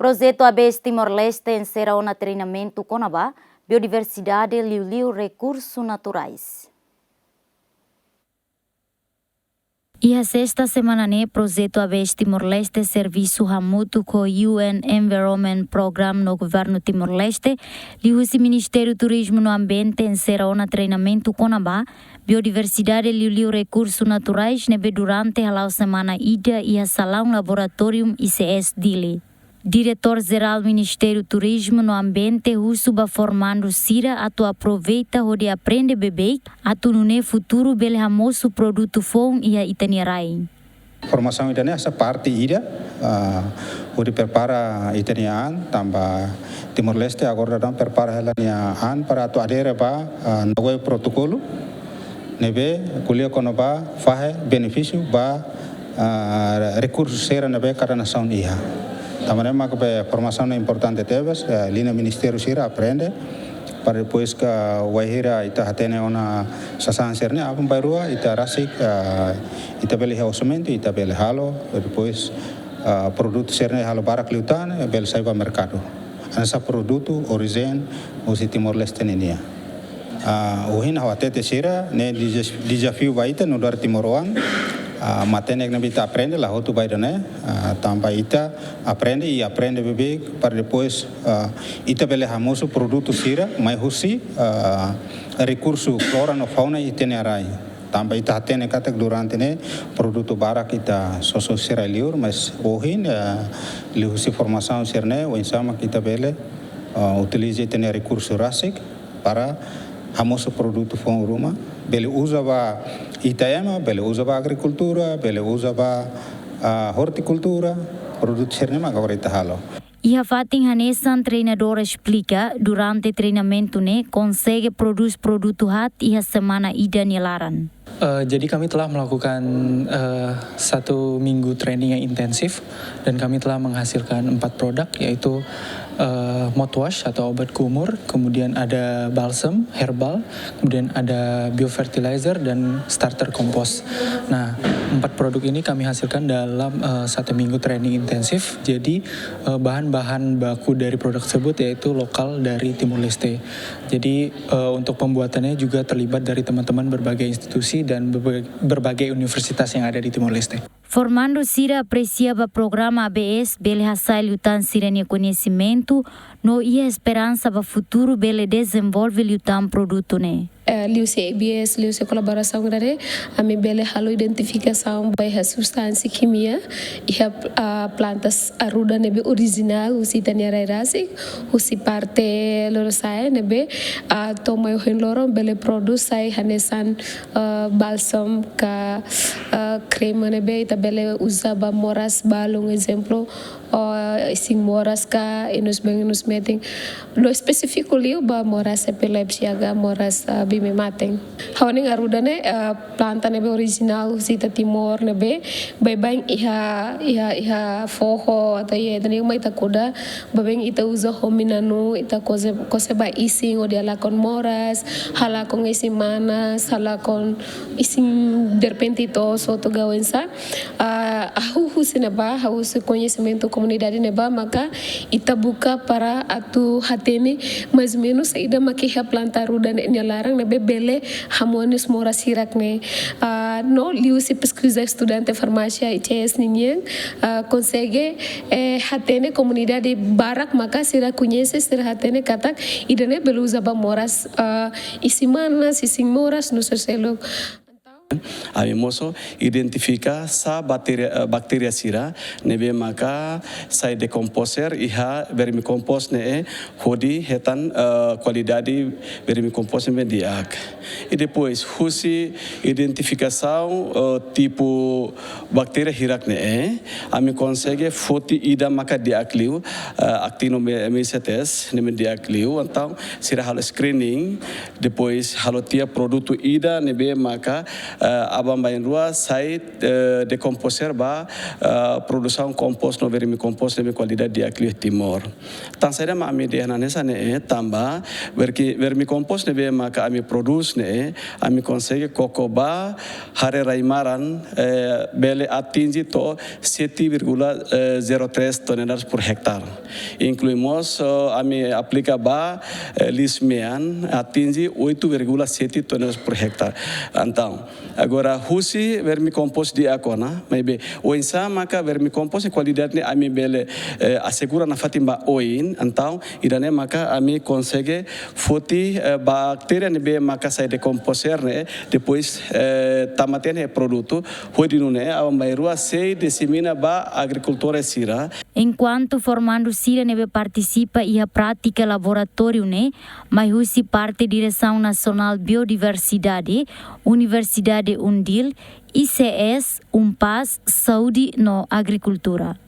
Projeto ABS Timor-Leste encerra um treinamento com a biodiversidade e recursos naturais. E a sexta semana né, projeto ABS Timor-Leste serviço mútuo com o UN Environment Program no governo Timor-Leste, e o Ministério do Turismo no Ambiente encerra um treinamento com a biodiversidade e recursos naturais nebe durante a semana ida e a salão laboratório ICS Dili. Diretor-geral do Ministério do Turismo no Ambiente, Husuba formando Sira, atu aproveita onde aprende bebê, atu no futuro bele hamoso produto fom e a itinerai. Formação ida nessa parte ida, onde prepara itinian, tambah Timor-Leste agora dan prepara helanian para atu adere ba nogo protokolo, nebe kuliah kono ba fahe benefício ba recursos sera nebe kada nação iha. Também a formação é importante teves, a linha Ministério Sira aprende, para depois que o Wahira ita hatene ona sasan serne apun bairua ita rasik ita beli orçamento ita beli halo depois produto serne halo barak liutan beli sai ba mercado. Essa produto origem o Timor-Leste nenia. O hin hawatete Sira ne desafio baita no dar Timor-Oan. Matene que nabita aprende lá outro bairro né, também ita aprende e aprende bebê para depois ita bele hamoso produto Sira, mas husi recurso flora no fauna e tenerai. Também ita hatene kata durante né produto barak ita soso Sira liur, mas ohin lihusi formação serne o insama kita bele utilize tene recurso rasik para hamoso produto fauna rumah. Bele usa ba Itaiama, bele usa ba agricultura, bele usa ba horticultura, produto sernema agora halo. E a Fatin Hanessan, treinador, explica, durante o treinamento, né, consegue produzir produto hat e a semana ida nilaran. Jadi kami telah melakukan 1 minggu training yang intensif dan kami telah menghasilkan 4 produk yaitu mouthwash atau obat kumur, kemudian ada balsam herbal, kemudian ada biofertilizer dan starter kompos. Nah, 4 produk ini kami hasilkan dalam 1 minggu training intensif. Jadi bahan-bahan baku dari produk tersebut yaitu lokal dari Timor-Leste. Jadi untuk pembuatannya juga terlibat dari teman-teman berbagai institusi dan berbagai universitas yang ada di Timor-Leste. Formando Sira apreciava programa ABS, bele hasai lutan sirene conhecimento, no ia esperança para futuro bele desenvolve lutan produto né. Liu ABS, liu colaboração grande, a minha bela halo identificação by a substância química e a plantas aruda nebe original, o tania rairasi, o parte lorosai nebe a toma o henloron bele produz sai hanesan balsam ka crema nebe ita bele usaba moras balong exemplo sing moras ka inus meting lo específico liu ba moras epilepsia ga moras bime mating hawani aruda ne planta nebe original sita Timor nebe bang iha foho ata ye tani mai takoda babeng ita uza hominanu ita kose ba ising o dia lakon moras hala kon ising manas hala kon ising derpentito soto gawensa ahu sineba ahu conhecimento comunidade neba maka ita buka para atu hatene mais menos ida makiha planta ruda ne larang nebe bele harmonis mora sirak ne no liu se pesquisa estudante farmácia ICS ninguém consegue hatene comunidade barak maka sira conhece sira hatene katak ida ne belu zaba moras isimanas ising moras no selo. Avimoso identifica sa bacteria sira nebe maka sai decomposer iha vermicompost ne hodi hetan qualidade vermicompost mediak e depois husi identificação tipo bacteria hirak ne ami consegue foti ida maka diakliu actinomycetes nebe diakliu então sira halo screening depois halo tia produto ida nebe maka abang bain rua sai decomposer ba produção compost no vermicompost de qualidade de Acliu Timor. Tan saida ma ami de ananesa ne tamba vermicompost ne be maka ami produce ne ami consegue kokoba hare raimaran bele atingi to 7,03 toneladas por hectare. Incluímos ami aplica ba lismean atinge 8,7 toneladas por hectare. Então, agora husi vermicompost di akona, maybe o insa maka vermicompost qualidade ne ami bele assegura na fatimba oin, então idane maka ami consegue foti bactéria ne be maka sai decomposer ne depois tamaten é produto pode não é a maioria se dissemina ba agricultura sira. Enquanto formando Sira nebe participa e a prática laboratório né, mas husi parte Direção Nacional Biodiversidade, Universidade Undil, ICS, Unpaz, Saúde no Agricultura.